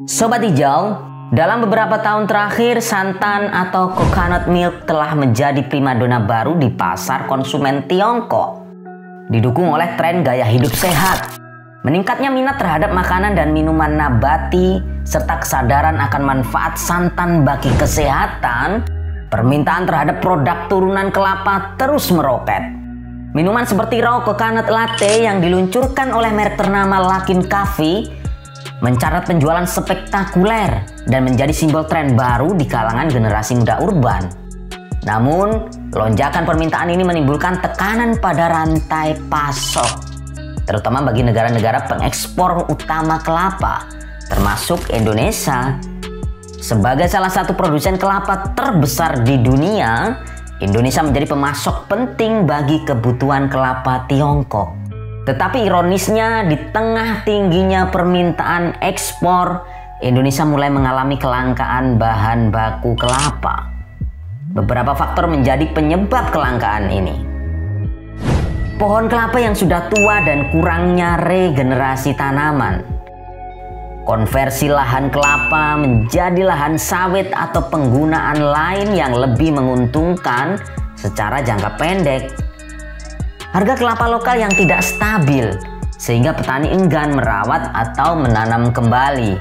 Sobat Hijau, dalam beberapa tahun terakhir santan atau coconut milk telah menjadi primadona baru di pasar konsumen Tiongkok. Didukung oleh tren gaya hidup sehat, meningkatnya minat terhadap makanan dan minuman nabati, serta kesadaran akan manfaat santan bagi kesehatan, permintaan terhadap produk turunan kelapa terus meroket. Minuman seperti raw coconut latte yang diluncurkan oleh merek ternama Luckin Coffee mencatat penjualan spektakuler dan menjadi simbol tren baru di kalangan generasi muda urban. Namun, lonjakan permintaan ini menimbulkan tekanan pada rantai pasok, terutama bagi negara-negara pengekspor utama kelapa, termasuk Indonesia. Sebagai salah satu produsen kelapa terbesar di dunia, Indonesia menjadi pemasok penting bagi kebutuhan kelapa Tiongkok. Tetapi ironisnya, di tengah tingginya permintaan ekspor, Indonesia mulai mengalami kelangkaan bahan baku kelapa. Beberapa faktor menjadi penyebab kelangkaan ini. Pohon kelapa yang sudah tua dan kurangnya regenerasi tanaman. Konversi lahan kelapa menjadi lahan sawit atau penggunaan lain yang lebih menguntungkan secara jangka pendek. Harga kelapa lokal yang tidak stabil, sehingga petani enggan merawat atau menanam kembali.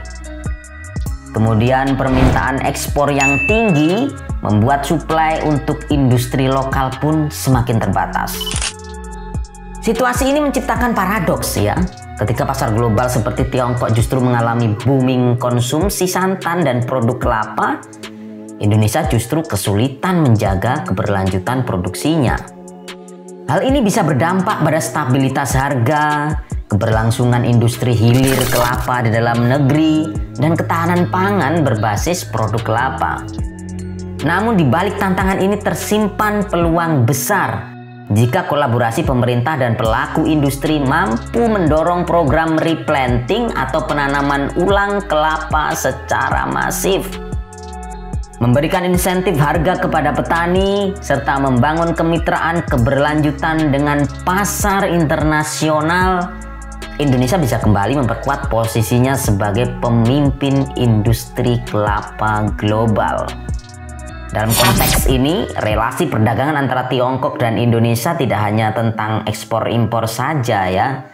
Kemudian permintaan ekspor yang tinggi membuat suplai untuk industri lokal pun semakin terbatas. Situasi ini menciptakan paradoks ya, ketika pasar global seperti Tiongkok justru mengalami booming konsumsi santan dan produk kelapa, Indonesia justru kesulitan menjaga keberlanjutan produksinya. Hal ini bisa berdampak pada stabilitas harga, keberlangsungan industri hilir kelapa di dalam negeri, dan ketahanan pangan berbasis produk kelapa. Namun di balik tantangan ini tersimpan peluang besar jika kolaborasi pemerintah dan pelaku industri mampu mendorong program replanting atau penanaman ulang kelapa secara masif. Memberikan insentif harga kepada petani, serta membangun kemitraan keberlanjutan dengan pasar internasional, Indonesia bisa kembali memperkuat posisinya sebagai pemimpin industri kelapa global. Dalam konteks ini, relasi perdagangan antara Tiongkok dan Indonesia tidak hanya tentang ekspor-impor saja ya,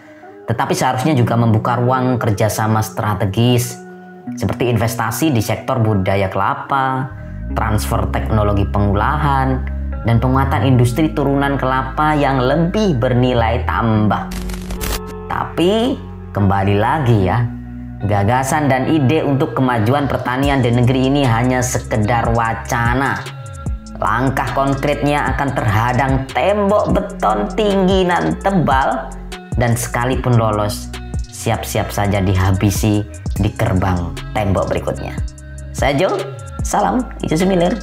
tetapi seharusnya juga membuka ruang kerjasama strategis, seperti investasi di sektor budidaya kelapa, transfer teknologi pengolahan, dan penguatan industri turunan kelapa yang lebih bernilai tambah. Tapi kembali lagi ya, gagasan dan ide untuk kemajuan pertanian di negeri ini hanya sekedar wacana. Langkah konkretnya akan terhadang tembok beton tinggi dan tebal, dan sekalipun lolos, siap-siap saja dihabisi di gerbang tembok berikutnya. Saya Jo, salam Hijau Semilir.